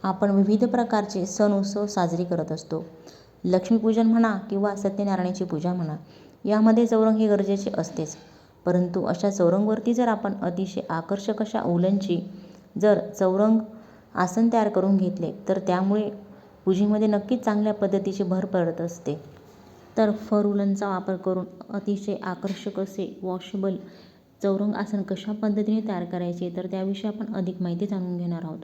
आपण विविध प्रकारचे सण उत्सव साजरे करत असतो. लक्ष्मीपूजन म्हणा किंवा सत्यनारायणाची पूजा म्हणा, यामध्ये चौरंग हे गरजेचे असतेच. परंतु अशा चौरंगवरती जर आपण अतिशय आकर्षक अशा उलनची जर चौरंग आसन तयार करून घेतले तर त्यामुळे पूजेमध्ये नक्कीच चांगल्या पद्धतीची भर पडत असते. तर फर उलनचा वापर करून अतिशय आकर्षक असे वॉशेबल चौरंग आसन कशा पद्धतीने तयार करायचे तर त्याविषयी आपण अधिक माहिती जाणून घेणार आहोत.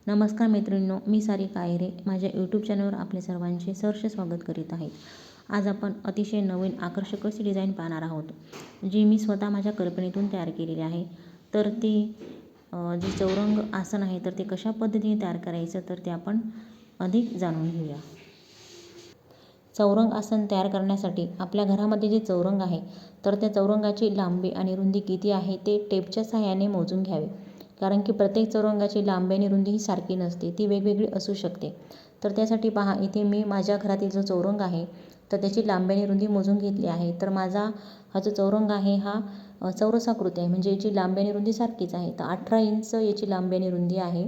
नमस्कार मैत्रिणींनो, मी सारिका आयरे माझ्या यूट्यूब चॅनलवर आपले सर्वांचे सहर्ष स्वागत करीत आहे. आज आपण अतिशय नवीन आकर्षक अशी डिझाईन पाहणार आहोत, जी मी स्वतः माझ्या कल्पनेतून तयार केलेली आहे. तर ते जे चौरंग आसन आहे तर ते कशा पद्धतीने तयार करायचं तर ते आपण अधिक जाणून घेऊया. चौरंग आसन तयार करण्यासाठी आपल्या घरामध्ये जे चौरंग आहे तर त्या चौरंगाची लांबी आणि रुंदी किती आहे ते टेपच्या सहाय्याने मोजून घ्यावे. कारण की प्रत्येक चौरंगाची लांबी आणि रुंदी ही सारखी नसते, ती वेगवेगळी असू शकते. तर त्यासाठी पहा, इथे मी माझ्या घरातील जो चौरंग आहे तर त्याची लांबी आणि रुंदी मोजून घेतली आहे. तर माझा हा जो चौरंग आहे हा चौरसाकृती आहे, म्हणजे याची लांबी आणि रुंदी सारखीच आहे. तर 18 इंच याची लांबी आणि रुंदी आहे.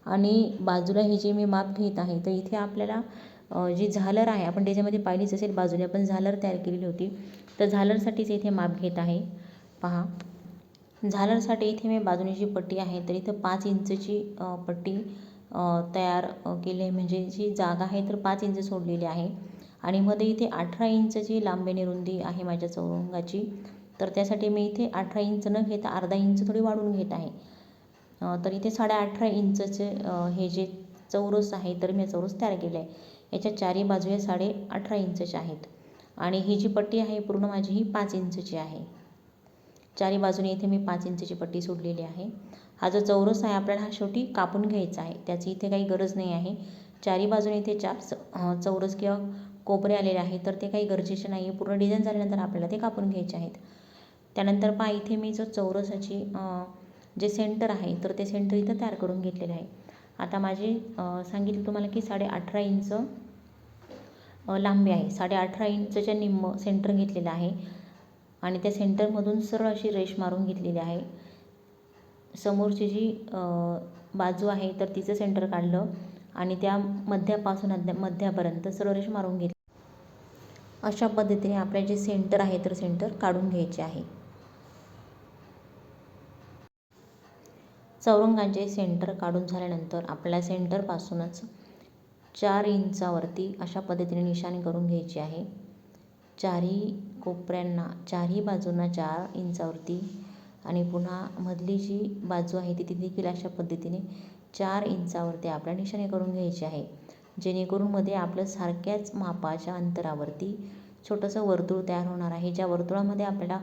आणि बाजूला हे जे मी माप घेत आहे तर इथे आपल्याला जी झालर आहे, आपण त्याच्यामध्ये पाहिलीच असेल, बाजूला आपण झालर तयार केलेली होती. तर झालरसाठीच इथे माप घेत आहे. पहा, झालरसाठी इथे मी बाजूने जी पट्टी आहे तर इथं 5 इंचची पट्टी तयार केली आहे, म्हणजे जी जागा आहे तर 5 इंच सोडलेली आहे. आणि मध्ये इथे 18 इंचची लांबी आणि रुंदी आहे माझ्या चौरंगाची. तर त्यासाठी मी इथे 18 इंच न घेता अर्धा इंच थोडी वाढवून घेत आहे. तर इथे 18.5 इंचचे हे जे चौरस आहे तर मी चौरस तयार केले आहे. याच्या चारी बाजू या 18.5 इंचच्या आहेत. आणि ही जी पट्टी आहे पूर्ण माझी ही 5 इंचची आहे. चारी बाजूने इथे मी 5 इंचची पट्टी सोडलेली आहे. हा जो चौरस आहे आपल्याला हा शेवटी कापून घ्यायचा आहे, त्याची इथे काही गरज नाही आहे. चारी बाजूने इथे 4 चौरस किंवा कोपरे आलेले आहे तर ते काही गरजेचे नाही आहे. पूर्ण डिझाईन झाल्यानंतर आपल्याला ते कापून घ्यायचे आहेत. त्यानंतर पहा, इथे मी जो चौरसाची जे सेंटर आहे तर ते सेंटर इथं तयार करून घेतलेले आहे. आता माझे सांगितलं तुम्हाला की 18.5 इंच लांबी आहे. 18.5 इंचच्या निम्म सेंटर घेतलेलं आहे. आणि त्या सेंटरमधून सरळ अशी रेष मारून घेतलेली आहे. समोरची जी बाजू आहे तर तिचं सेंटर काढलं आणि त्या मध्यापासून मध्यापर्यंत सरळ रेष मारून घेतली. अशा पद्धतीने आपले जे सेंटर आहे तर सेंटर काढून घ्यायचे आहे. चौरंगाचे सेंटर काढून झाल्यानंतर आपल्याला सेंटरपासूनच 4 इंचावरती अशा पद्धतीने निशाणी करून घ्यायची आहे. चारही कोपऱ्यांना, चारही बाजूंना 4 इंचावरती आणि पुन्हा मधली जी बाजू आहे ती देखील अशा पद्धतीने 4 इंचावरती आपल्याला निशाणी करून घ्यायची आहे. जेणेकरून मध्ये आपलं सारख्याच मापाच्या अंतरावरती छोटंसं वर्तुळ तयार होणार आहे. ज्या वर्तुळामध्ये आपल्याला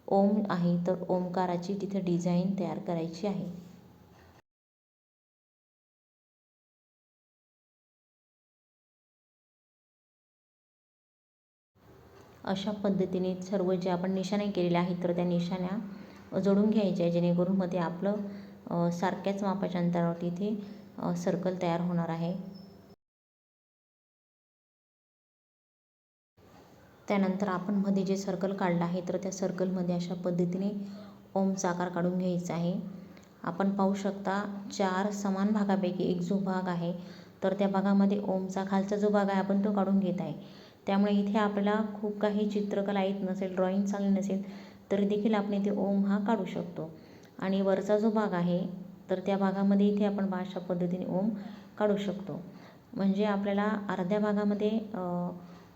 ओम आहे तर ओमकाराची तिथे डिझाईन तयार करायची आहे. अशा पद्धतीने सर्व जे आपण निशाण्या केलेल्या आहेत तर त्या निशाण्या जोडून घ्यायच्या, जेणेकरून मध्ये आपलं सारख्याच मापाच्या अंतरावरती इथे सर्कल तयार होणार आहे. त्यानंतर आपण मध्ये जे सर्कल काढलं आहे तर त्या सर्कलमध्ये अशा पद्धतीने ओमचा आकार काढून घ्यायचा आहे. आपण पाहू शकता 4 समान भागापैकी एक जो भाग आहे तर त्या भागामध्ये ओमचा खालचा जो भाग आहे आपण तो काढून घेत आहे. त्यामुळे इथे आपल्याला खूप काही चित्रकला येत नसेल, ड्रॉईंग चांगली नसेल तरी देखील आपण इथे ओम हा काढू शकतो. आणि वरचा जो भाग आहे तर त्या भागामध्ये इथे आपण अशा पद्धतीने ओम काढू शकतो. म्हणजे आपल्याला अर्ध्या भागामध्ये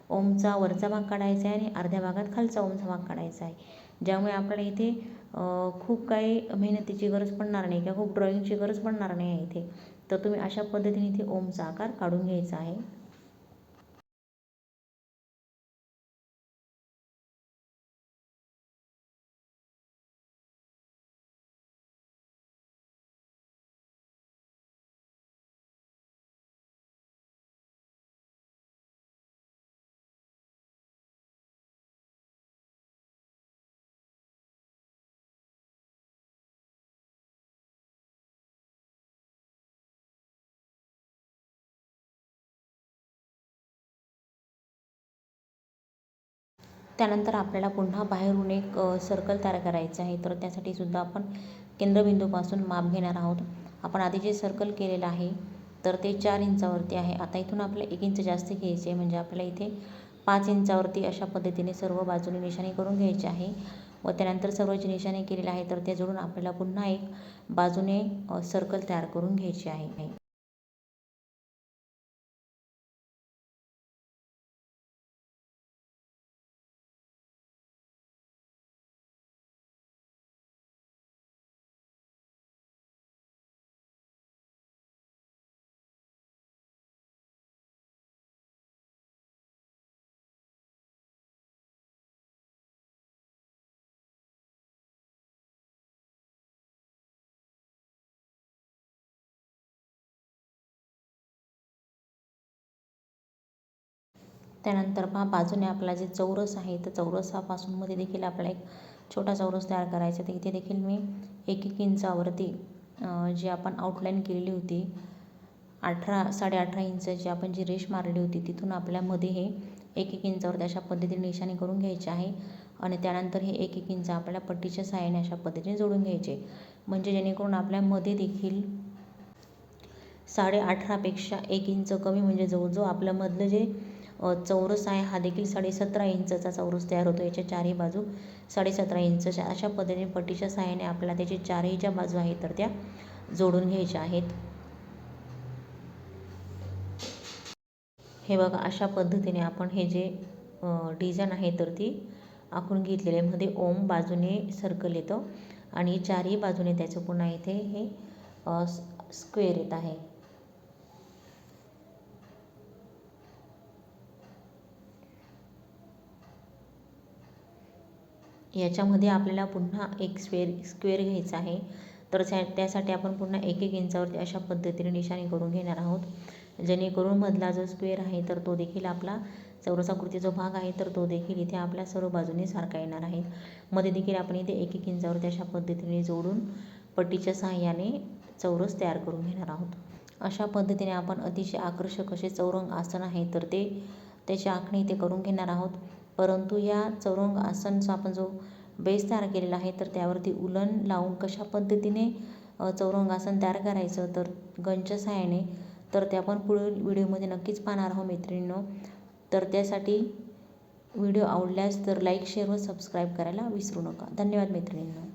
ओमचा वरचा भाग काढायचा आहे आणि अर्ध्या भागात खालचा ओमचा भाग काढायचा आहे. ज्यामुळे आपल्याला इथे खूप काही मेहनतीची गरज पडणार नाही किंवा खूप ड्रॉईंगची गरज पडणार नाही आहे इथे. तर तुम्ही अशा पद्धतीने इथे ओमचा आकार काढून घ्यायचा आहे. त्यानंतर आपल्याला पुन्हा बाहेरून एक सर्कल तयार करायचं आहे. तर त्यासाठी सुद्धा आपण केंद्रबिंदूपासून माप घेणार आहोत. आपण आधी जे सर्कल केलेलं आहे तर ते 4 इंचावरती आहे. आता इथून आपल्याला 1 इंच जास्त घ्यायचे आहे, म्हणजे आपल्याला इथे 5 इंचावरती अशा पद्धतीने सर्व बाजूने निशाणी करून घ्यायची आहे. व त्यानंतर सर्व जे निशाणी केलेले आहे तर ते जोडून आपल्याला पुन्हा एक बाजूने सर्कल तयार करून घ्यायचे आहे. त्यानंतर पहा बाजूने आपला जे चौरस आहे तर चौरसापासून मध्ये देखील आपल्याला एक छोटा चौरस तयार करायचा. तर इथे देखील मी 1-1 इंचावरती जी आपण आउटलाईन केलेली होती 18-18.5 इंचाची आपण जी रेष मारली होती तिथून आपल्यामध्ये हे 1-1 इंचावरती अशा पद्धतीने निशाणी करून घ्यायची आहे. आणि त्यानंतर हे 1-1 इंच आपल्याला पट्टीच्या सहाय्याने अशा पद्धतीने जोडून घ्यायचे, म्हणजे जेणेकरून आपल्यामध्ये देखील 18.5पेक्षा 1 इंच कमी, म्हणजे जवळजवळ आपल्यामधलं जे चौरस आहे हा देखील 17.5 इंचाचा चौरस तयार होतो. याच्या चारही बाजू 17.5 इंचच्या अशा पद्धतीने पट्टीच्या सहाय्याने आपल्याला त्याची चारही ज्या बाजू आहेत तर त्या जोडून घ्यायच्या आहेत. हे बघा, अशा पद्धतीने आपण हे जे डिझाईन आहे तर ती आखून घेतलेले. मध्ये ओम बाजूने सर्कल येतं आणि चारही बाजूने त्याचं पुन्हा इथे हे स्क्वेअर येत आहे. याच्यामध्ये आपल्याला पुन्हा एक स्क्वेअर घ्यायचा आहे. तर त्यासाठी आपण पुन्हा 1-1 इंचावरती अशा पद्धतीने निशाणी करून घेणार आहोत, जेणेकरून मधला जो स्क्वेअर आहे तर तो देखील आपला चौरसाकृती जो भाग आहे तर तो देखील इथे आपल्या सर्व बाजूने सारखा येणार आहे. मध्ये देखील आपण इथे 1-1 इंचावरती अशा पद्धतीने जोडून पट्टीच्या सहाय्याने चौरस तयार करून घेणार आहोत. अशा पद्धतीने आपण अतिशय आकर्षक असे चौरंग आसन आहे तर त्याची आखणी इथे करून घेणार आहोत. परंतु या चौरंग आसनचा आपण जो बेस तयार केलेला आहे तर त्यावरती उलन लावून कशा पद्धतीने चौरंग आसन तयार करायचं तर गनच्या सहाय्याने, तर ते आपण पुढील व्हिडिओमध्ये नक्कीच पाहणार आहोत मैत्रिणींनो. तर त्यासाठी व्हिडिओ आवडल्यास तर लाईक, शेअर व सबस्क्राईब करायला विसरू नका. धन्यवाद मैत्रिणींनो.